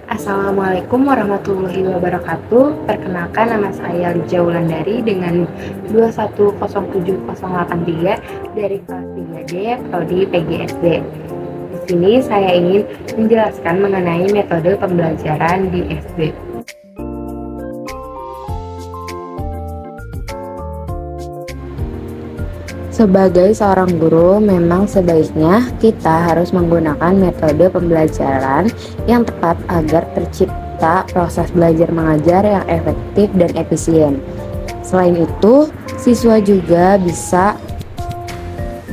Assalamualaikum warahmatullahi wabarakatuh. Perkenalkan, nama saya Lija Wulandari dengan 2107083 dari kelas 3D Prodi PGSD. Di sini saya ingin menjelaskan mengenai metode pembelajaran di SD. Sebagai seorang guru, memang sebaiknya kita harus menggunakan metode pembelajaran yang tepat agar tercipta proses belajar mengajar yang efektif dan efisien. Selain itu, siswa juga bisa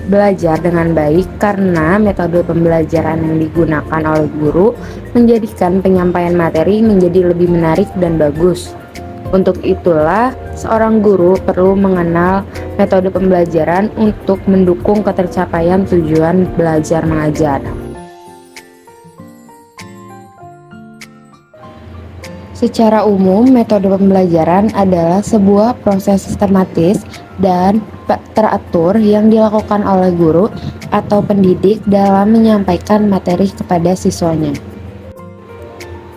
belajar dengan baik karena metode pembelajaran yang digunakan oleh guru menjadikan penyampaian materi menjadi lebih menarik dan bagus. Untuk itulah, seorang guru perlu mengenal metode pembelajaran untuk mendukung ketercapaian tujuan belajar mengajar. Secara umum, metode pembelajaran adalah sebuah proses sistematis dan teratur yang dilakukan oleh guru atau pendidik dalam menyampaikan materi kepada siswanya.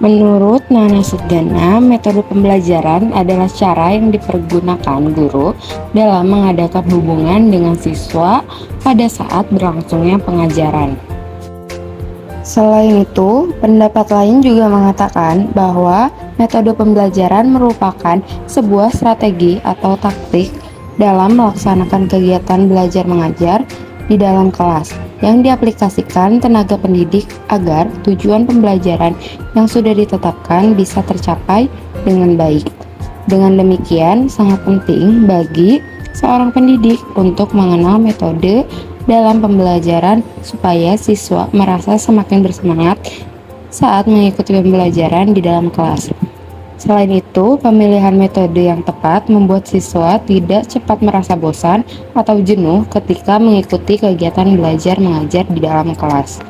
Menurut Nana Sugana, metode pembelajaran adalah cara yang dipergunakan guru dalam mengadakan hubungan dengan siswa pada saat berlangsungnya pengajaran. Selain itu, pendapat lain juga mengatakan bahwa metode pembelajaran merupakan sebuah strategi atau taktik dalam melaksanakan kegiatan belajar mengajar di dalam kelas yang diaplikasikan tenaga pendidik agar tujuan pembelajaran yang sudah ditetapkan bisa tercapai dengan baik. Dengan demikian, sangat penting bagi seorang pendidik untuk mengenal metode dalam pembelajaran supaya siswa merasa semakin bersemangat saat mengikuti pembelajaran di dalam kelas. Selain itu, pemilihan metode yang tepat membuat siswa tidak cepat merasa bosan atau jenuh ketika mengikuti kegiatan belajar mengajar di dalam kelas.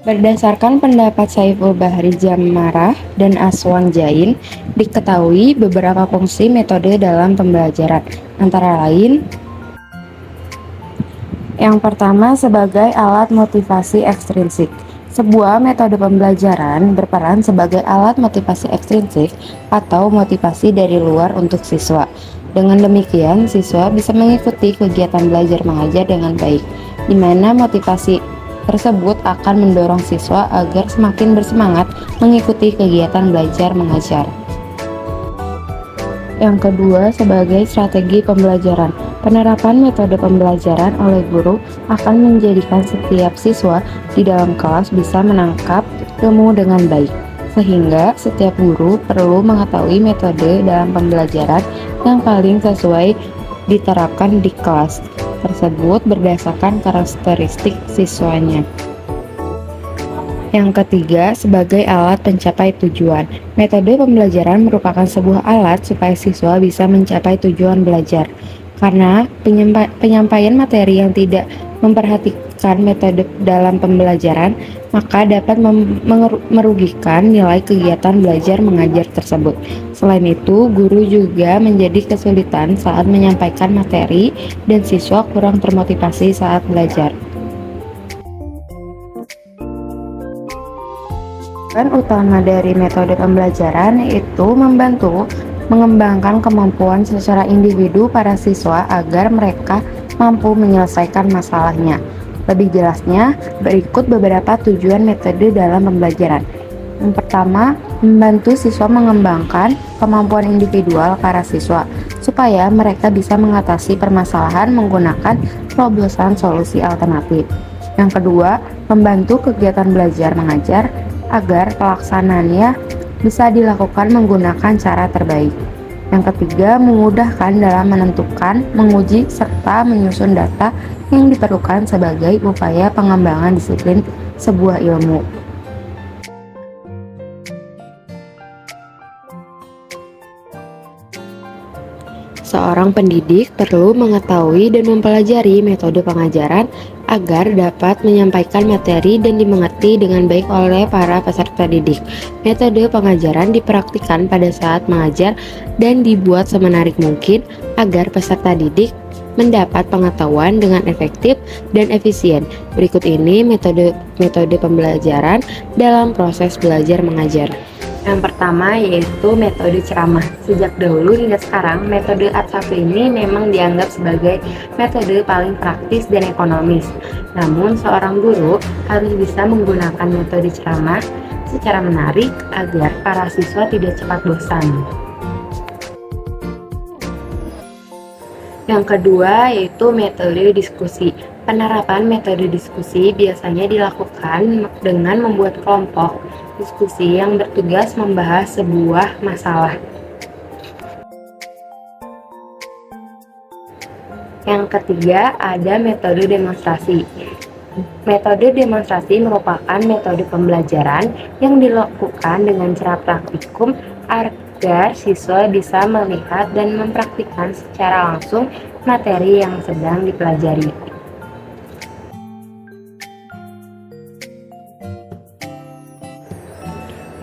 Berdasarkan pendapat Saiful Bahri Jamarah dan Aswan Jain, diketahui beberapa fungsi metode dalam pembelajaran, antara lain: yang pertama, sebagai alat motivasi ekstrinsik. Sebuah metode pembelajaran berperan sebagai alat motivasi ekstrinsik atau motivasi dari luar untuk siswa. Dengan demikian, siswa bisa mengikuti kegiatan belajar mengajar dengan baik, di mana motivasi tersebut akan mendorong siswa agar semakin bersemangat mengikuti kegiatan belajar mengajar. Yang kedua, sebagai strategi pembelajaran. Penerapan metode pembelajaran oleh guru akan menjadikan setiap siswa di dalam kelas bisa menangkap ilmu dengan baik, sehingga setiap guru perlu mengetahui metode dalam pembelajaran yang paling sesuai diterapkan di kelas tersebut berdasarkan karakteristik siswanya. Yang ketiga, sebagai alat pencapai tujuan. Metode pembelajaran merupakan sebuah alat supaya siswa bisa mencapai tujuan belajar. Karena penyampaian materi yang tidak memperhatikan metode dalam pembelajaran, maka dapat merugikan nilai kegiatan belajar mengajar tersebut. Selain itu, guru juga menjadi kesulitan saat menyampaikan materi dan siswa kurang termotivasi saat belajar. Tujuan utama dari metode pembelajaran yaitu membantu mengembangkan kemampuan secara individu para siswa agar mereka mampu menyelesaikan masalahnya. Lebih jelasnya, berikut beberapa tujuan metode dalam pembelajaran. Yang pertama, membantu siswa mengembangkan kemampuan individual para siswa supaya mereka bisa mengatasi permasalahan menggunakan terobosan solusi alternatif. Yang kedua, membantu kegiatan belajar mengajar agar pelaksanaannya bisa dilakukan menggunakan cara terbaik. Yang ketiga, memudahkan dalam menentukan, menguji, serta menyusun data yang diperlukan sebagai upaya pengembangan disiplin sebuah ilmu. Seorang pendidik perlu mengetahui dan mempelajari metode pengajaran agar dapat menyampaikan materi dan dimengerti dengan baik oleh para peserta didik. Metode pengajaran dipraktikkan pada saat mengajar dan dibuat semenarik mungkin agar peserta didik mendapat pengetahuan dengan efektif dan efisien. Berikut ini metode pembelajaran dalam proses belajar mengajar. Yang pertama yaitu metode ceramah. Sejak dahulu hingga sekarang, metode A1 ini memang dianggap sebagai metode paling praktis dan ekonomis. Namun, seorang guru harus bisa menggunakan metode ceramah secara menarik agar para siswa tidak cepat bosan. Yang kedua yaitu metode diskusi. Penerapan metode diskusi biasanya dilakukan dengan membuat kelompok diskusi yang bertugas membahas sebuah masalah. Yang ketiga ada metode demonstrasi. Metode demonstrasi merupakan metode pembelajaran yang dilakukan dengan cara praktikum agar siswa bisa melihat dan mempraktikkan secara langsung materi yang sedang dipelajari.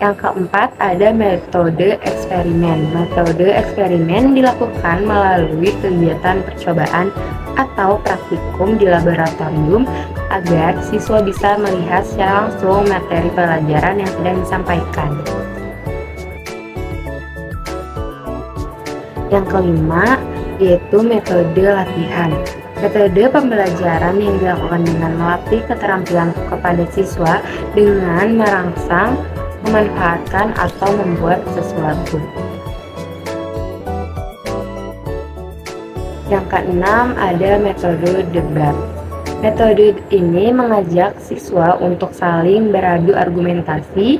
Yang keempat ada metode eksperimen. Metode eksperimen dilakukan melalui kegiatan percobaan atau praktikum di laboratorium agar siswa bisa melihat secara langsung materi pelajaran yang sedang disampaikan. Yang kelima yaitu metode latihan. Metode pembelajaran yang dilakukan dengan melatih keterampilan kepada siswa dengan merangsang, memanfaatkan, atau membuat sesuatu. Yang keenam ada metode debat. Metode ini mengajak siswa untuk saling beradu argumentasi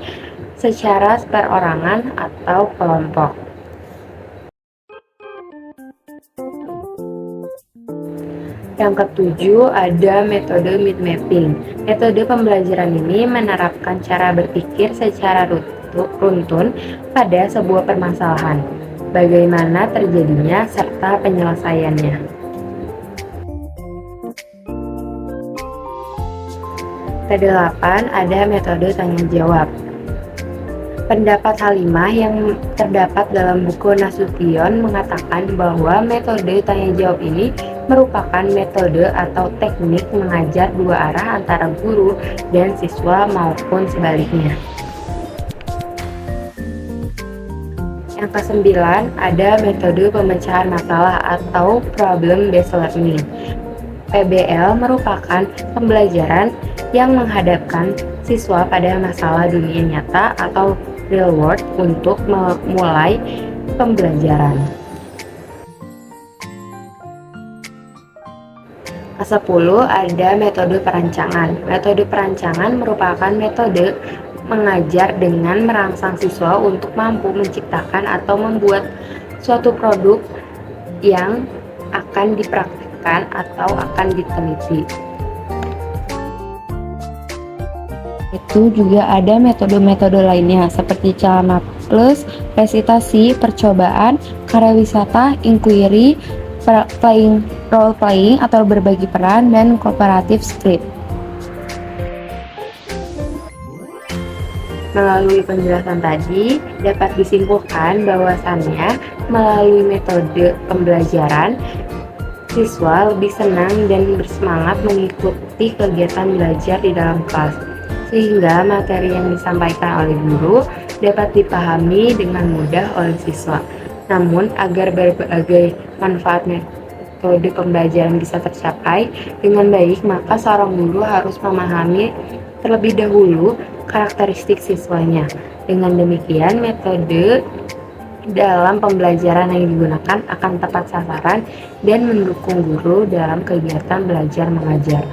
secara perorangan atau kelompok. Yang ketujuh ada metode mind mapping. Metode pembelajaran ini menerapkan cara berpikir secara runtun pada sebuah permasalahan, bagaimana terjadinya serta penyelesaiannya. Kedelapan ada metode tanya jawab. Pendapat Halimah yang terdapat dalam buku Nasution mengatakan bahwa metode tanya jawab ini merupakan metode atau teknik mengajar dua arah antara guru dan siswa maupun sebaliknya. Yang kesembilan ada metode pemecahan masalah atau problem based learning. PBL merupakan pembelajaran yang menghadapkan siswa pada masalah dunia nyata atau real world untuk memulai pembelajaran. Ke-10 ada metode perancangan. Metode perancangan merupakan metode mengajar dengan merangsang siswa untuk mampu menciptakan atau membuat suatu produk yang akan dipraktikkan atau akan diteliti. Itu juga ada metode-metode lainnya seperti Calama Plus, resitasi, percobaan, karya wisata, inquiry, role playing atau berbagi peran, dan cooperative script. Melalui penjelasan tadi, dapat disimpulkan bahwasannya melalui metode pembelajaran, siswa lebih senang dan bersemangat mengikuti kegiatan belajar di dalam kelas, sehingga materi yang disampaikan oleh guru dapat dipahami dengan mudah oleh siswa. Namun, agar berbagai manfaat metode pembelajaran bisa tercapai dengan baik, maka seorang guru harus memahami terlebih dahulu karakteristik siswanya. Dengan demikian, metode dalam pembelajaran yang digunakan akan tepat sasaran dan mendukung guru dalam kegiatan belajar mengajar.